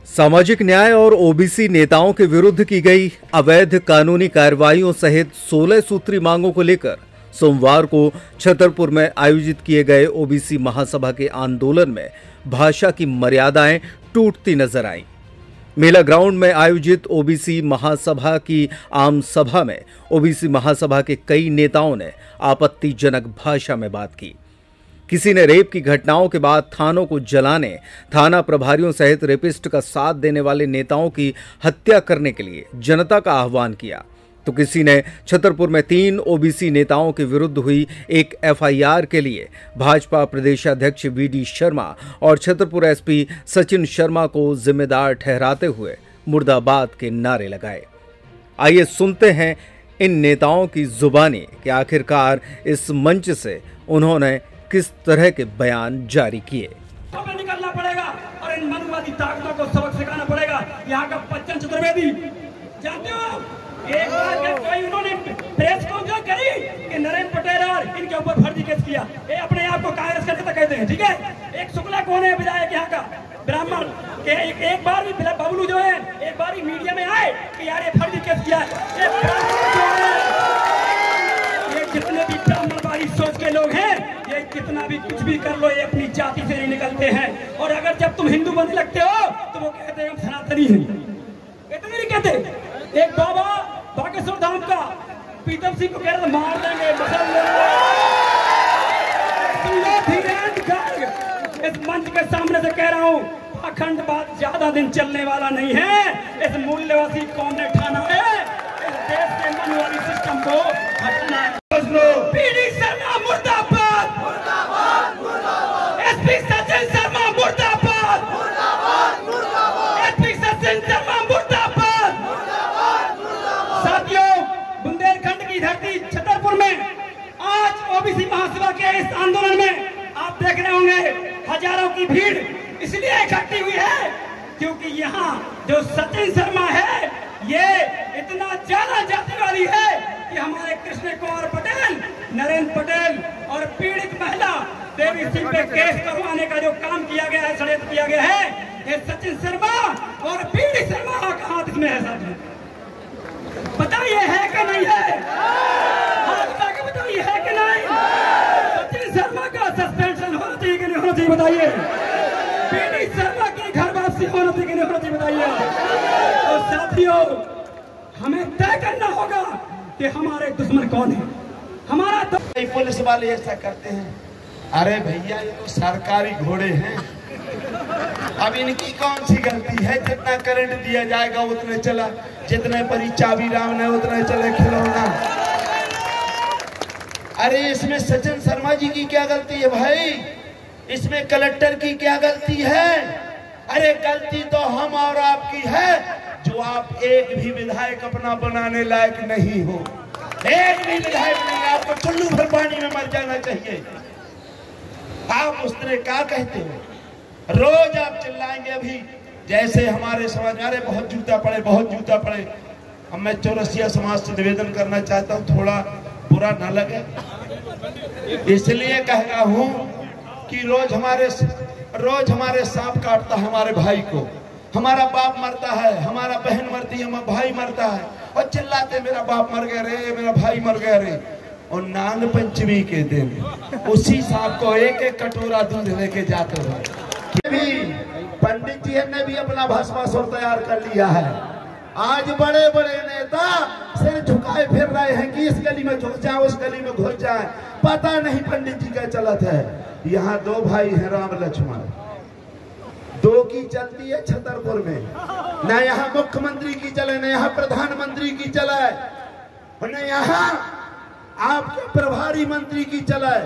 सामाजिक न्याय और ओबीसी नेताओं के विरुद्ध की गई अवैध कानूनी कार्रवाइयों सहित 16 सूत्री मांगों को लेकर सोमवार को छतरपुर में आयोजित किए गए ओबीसी महासभा के आंदोलन में भाषा की मर्यादाएं टूटती नजर आईं। मेला ग्राउंड में आयोजित ओबीसी महासभा की आम सभा में ओबीसी महासभा के कई नेताओं ने आपत्तिजनक भाषा में बात की। किसी ने रेप की घटनाओं के बाद थानों को जलाने, थाना प्रभारियों सहित रेपिस्ट का साथ देने वाले नेताओं की हत्या करने के लिए जनता का आह्वान किया, तो किसी ने छतरपुर में 3 ओबीसी नेताओं के विरुद्ध हुई एक एफआईआर के लिए भाजपा प्रदेशाध्यक्ष वीडी शर्मा और छतरपुर एसपी सचिन शर्मा को जिम्मेदार ठहराते हुए मुर्दाबाद के नारे लगाए। आइए सुनते हैं इन नेताओं की जुबानी कि आखिरकार इस मंच से उन्होंने किस तरह के बयान जारी किए। हमें निकलना पड़ेगा और इन मनवादी ताकतों को सबक सिखाना पड़ेगा। यहाँ का बच्चन चतुर्वेदी जानते हो, एक बार जब कोई उन्होंने प्रेस कॉन्फ्रेंस करी कि नरेंद्र पटेल और इनके ऊपर फर्जी केस किया, ये अपने आप को कांग्रेस का नेता कहते हैं, ठीक है। एक शुक्ला कौन है विधायक यहाँ का ब्राह्मण के एक बार भी बबलू जो है एक बार ही मीडिया में आए कि यार ये फर्जी केस किया है। ये जितने भी ब्राह्मणवादी सोच के लोग हैं, ये कितना भी कुछ भी कर लो, ये अपनी जाति से नहीं निकलते हैं। और अगर जब तुम हिंदू बनने लगते हो तो वो कहते हैं हम सनातनी हैं, कहते नहीं कहते। एक बाबा बागेश्वर धाम का पीतम सिंह को कह रहे मार देंगे, मसल लेंगे। इस मंच के सामने से कह रहा हूँ, अखंडवाद ज्यादा दिन चलने वाला नहीं है। इस मूल्यवासी कौम ने ठाना है इस देश के मनवादी सिस्टम को हटाना है। पीडी शर्मा मुर्दाबाद, मुर्दाबाद, मुर्दाबाद। एसपी सचिन शर्मा मुर्दाबाद, मुर्दाबाद, मुर्दाबाद। एसपी सचिन शर्मा मुर्दाबाद, मुर्दाबाद, मुर्दाबाद। साथियों, बुंदेलखंड की धरती छतरपुर में आज ओबीसी महासभा के इस आंदोलन में आप देख रहे होंगे हजारों की भीड़ इसलिए इकट्ठी हुई है क्योंकि यहाँ जो सचिन शर्मा है ये इतना ज्यादा जातिवादी है कि हमारे कृष्ण कुमार पटेल, नरेंद्र पटेल और पीड़ित महिला देवी सिंह पे केस करवाने का जो काम किया गया है, षड्यंत्र किया गया है, ये सचिन शर्मा और पीड़ित शर्मा का हाथ इसमें है। साथियों बताइए है कि नहीं है? हाथ बताइए है कि नहीं? सचिन शर्मा का सस्पेंशन होना चाहिए कि नहीं होना चाहिए बताइए? पीड़ित शर्मा की घर वापसी होना चाहिए कि नहीं होना चाहिए बताइए? तो साथियों हमें तय करना होगा कि हमारे दुश्मन कौन है। हमारा पुलिस वाले ऐसा करते हैं, अरे भैया ये तो सरकारी घोड़े हैं, अब इनकी कौन सी गलती है? जितना करंट दिया जाएगा उतने चला, जितने परी चाबी राम ने उतने चले खिलौना। अरे इसमें सचिन शर्मा जी की क्या गलती है भाई? इसमें कलेक्टर की क्या गलती है? अरे गलती तो हम और आपकी है जो आप एक भी विधायक अपना बनाने लायक नहीं हो। एक भी विधायक नहीं, आपको चुल्लू भर पानी में मर जाना चाहिए। आप उस तरह क्या कहते हो? रोज आप चिल्लाएंगे अभी जैसे हमारे समाज में, अरे बहुत जूता पड़े, बहुत जूता पड़े। अब मैं चौरसिया समाज से निवेदन करना चाहता हूँ, थोड़ा बुरा ना लगे इसलिए कह रहा हूँ कि रोज हमारे सांप काटता है हमारे भाई को, हमारा बाप मरता है, हमारा बहन मरती है, हमारा भाई मरता है और चिल्लाते मेरा बाप मर गया रे, मेरा भाई मर गया रे। और नाग पंचमी के दिन उसी सांप को एक एक कटोरा दूध लेके जाते हुए पंडित जी ने भी अपना भस्मासुर तैयार कर लिया है। आज बड़े बड़े नेता सिर झुकाए फिर रहे हैं कि इस गली में घुस जाए, उस गली में घुस जाए, पता नहीं पंडित जी का चलत है। यहाँ 2 भाई हैं राम लक्ष्मण, 2 की चलती है छतरपुर में, न यहाँ मुख्यमंत्री की चले, न यहाँ प्रधानमंत्री की चले, न यहाँ आपके प्रभारी मंत्री की चले,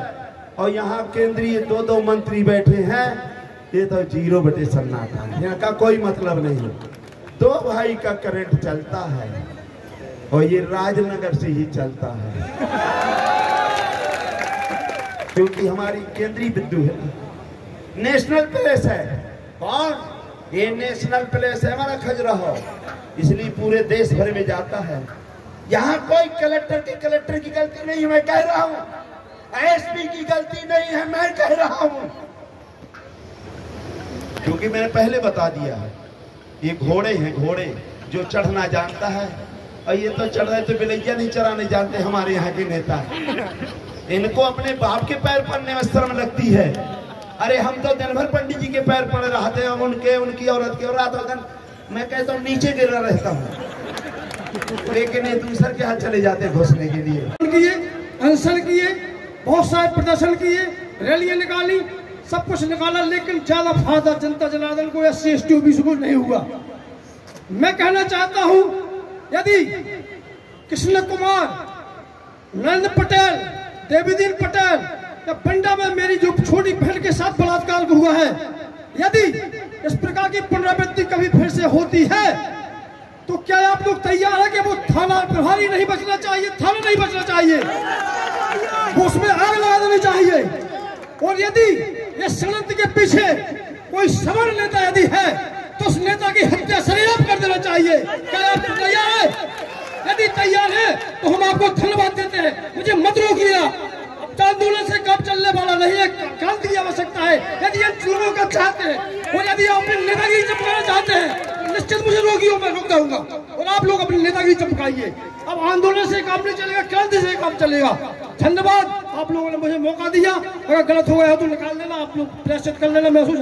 और यहाँ केंद्रीय 2 मंत्री बैठे हैं। ये तो 0 सन्नाटा है, यहाँ का कोई मतलब नहीं। 2 भाई का करंट चलता है और ये राजनगर से ही चलता है क्योंकि हमारी केंद्रीय बिंदु है, नेशनल प्लेस है। कौन? ये नेशनल प्लेस है हमारा खजुराहो, इसलिए पूरे देश भर में जाता है। यहाँ कोई कलेक्टर की गलती नहीं है, मैं कह रहा हूँ। एसपी की गलती नहीं है, मैं कह रहा हूँ, क्योंकि मैंने पहले बता दिया है ये घोड़े हैं, घोड़े जो चढ़ना जानता है, और ये तो चढ़ रहे तो बिलैया नहीं चढ़ाने जानते हमारे यहाँ के नेता। इनको अपने बाप के पैर पड़ने में शर्म लगती है। अरे हम तो दिन भर पंडित जी के पैर पड़े रहते हैं, उनके, उनकी औरत के, और रात दिन मैं कहता हूँ नीचे गिरा रहता हूँ, लेकिन ये दूसरे के हाथ चले जाते घुसने के लिए। अनशन किए, बहुत सारे प्रदर्शन किए, रैलियां निकाली, सब कुछ निकाला, लेकिन ज्यादा फायदा जनता जनार्दन को, SC ST OBC को नहीं हुआ। मैं कहना चाहता हूं, यदि कृष्ण कुमार, नरेंद्र पटेल, देवीदीन पटेल या बंडा में मेरी जो छोटी बहन के साथ बलात्कार हुआ है, यदि इस प्रकार की पुनरावृत्ति कभी फिर से होती है तो क्या आप लोग तैयार है कि वो थाना प्रभारी नहीं बचना चाहिए, थाना नहीं बचना चाहिए, वो उसमें आग लगा देनी चाहिए। और यदि ये षड्यंत्र के पीछे कोई सवर्ण नेता यदि है तो उस नेता की हत्या सरेआम कर देना चाहिए। क्या आप तैयार है? यदि तैयार है तो हम आपको धन्यवाद देते हैं। मुझे मत रोकिए, आंदोलन से काम चलने वाला नहीं है, क्रांति की आवश्यकता है। यदि इन लोगों का चाहते हैं और यदि आप अपनी नेतागिरी चमकाना चाहते हैं तो निश्चित मुझे रोकियो, मैं रुक जाऊंगा और आप लोग अपनी नेतागिरी चमकाइए। अब आंदोलन से काम नहीं चलेगा, क्रांति से काम चलेगा। धन्यवाद, आप लोगों ने मुझे मौका दिया। अगर गलत हो गया तो निकाल देना, आप लोग प्रेषित कर लेना। महसूस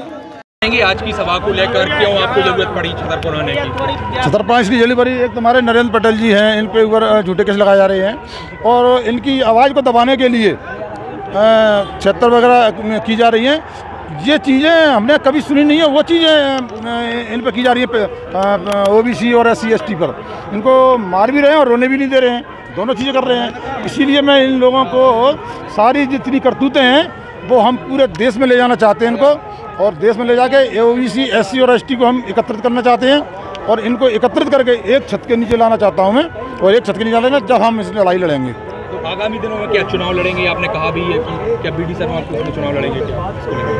आज की सभा को लेकर क्यों आपको जरूरत पड़ी छतरपुर आने की? छतरपुर इसकी जरूरत पड़ी, एक तुम्हारे नरेंद्र पटेल जी हैं, इन पे ऊपर झूठे केस लगाए जा रहे हैं और इनकी आवाज़ को दबाने के लिए छत्तर वगैरह की जा रही हैं। ये चीज़ें हमने कभी सुनी नहीं है, वो चीज़ें इन पर की जा रही है OBC और SC ST पर। इनको मार भी रहे हैं और रोने भी नहीं दे रहे हैं, दोनों चीज़ें कर रहे हैं। इसीलिए मैं इन लोगों को सारी जितनी करतूतें हैं वो हम पूरे देश में ले जाना चाहते हैं इनको, और देश में ले जाके OBC SC और ST को हम एकत्रित करना चाहते हैं और इनको एकत्रित करके एक छत के नीचे लाना चाहता हूँ मैं, और एक छत के नीचे लाना जब हम इस लड़ाई लड़ेंगे। तो आगामी दिनों में क्या चुनाव लड़ेंगे? आपने कहा भी है कि क्या BD शर्मा चुनाव लड़ेंगे क्या?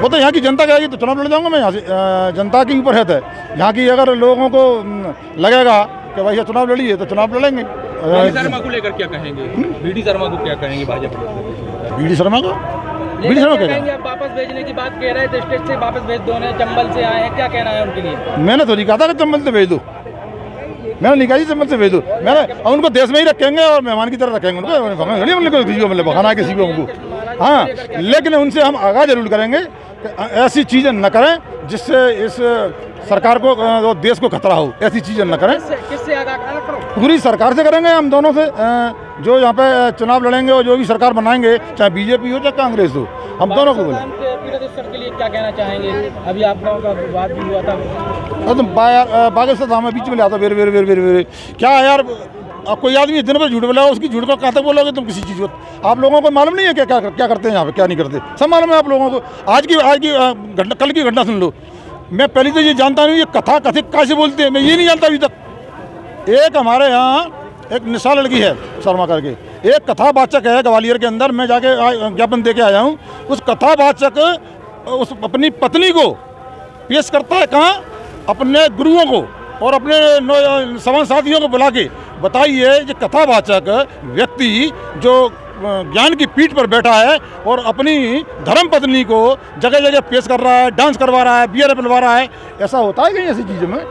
वो तो यहाँ की जनता कहेगी तो चुनाव लड़ जाऊँगा मैं। यहाँ से जनता के ऊपर है, यहाँ की अगर लोगों को लगेगा कि भाई ये चुनाव लड़िए तो चुनाव लड़ेंगे। BD शर्मा को लेकर क्या कहेंगे? BD शर्मा को क्या कहेंगे भाजपा? BD शर्मा को क्या कहेंगे? आप वापस भेजने की बात कह रहे थे, स्टेट से वापस भेज दो, चंबल से आए हैं, क्या कहना है उनके लिए? मैंने तो नहीं कहा था कि चंबल से भेज दो, मैंने नहीं कहा जी चंबल से भेज दो। मैंने उनको देश में ही रखेंगे और मेहमान की तरह रखेंगे उनको, बखाना किसी को उनको। हाँ, लेकिन उनसे हम आगाह जरूर करेंगे कि ऐसी चीज़ें न करें जिससे इस सरकार को और देश को खतरा हो। ऐसी चीज़ें न करें। किससे आगाह करें? पूरी सरकार से करेंगे, हम दोनों से, जो यहाँ पे चुनाव लड़ेंगे और जो भी सरकार बनाएंगे, चाहे BJP हो चाहे कांग्रेस हो, हम दोनों को बोलेंगे। के लिए क्या कहना चाहेंगे? अभी आप लोगों का विवाद भी हुआ था, बागेश्वर धाम में बीच में लाता वेरे क्या है यार, कोई आदमी दिन भर झूठ बोला, उसकी झूठ को कहाँ तक बोलोगे तुम किसी चीज़ को? आप लोगों को मालूम नहीं है क्या क्या करते हैं यहाँ पे, क्या नहीं करते, सब मालूम है आप लोगों को। आज की घटना, कल की घटना सुन लो। मैं पहले तो ये जानता नहीं ये कथा कथित कैसे बोलते हैं, मैं ये नहीं जानता अभी तक। एक हमारे यहाँ एक निशा लड़की है शर्मा करके, एक कथावाचक है ग्वालियर के अंदर, मैं जाके ज्ञापन दे के आया हूँ। उस कथावाचक उस अपनी पत्नी को पेश करता है कहाँ? अपने गुरुओं को और अपने समान साथियों को बुला के, बताइए ये कथावाचक व्यक्ति जो ज्ञान की पीठ पर बैठा है और अपनी धर्म पत्नी को जगह जगह पेश कर रहा है, डांस करवा रहा है, बियर पिलवा रहा है, ऐसा होता है कहीं ऐसी चीज़ों में?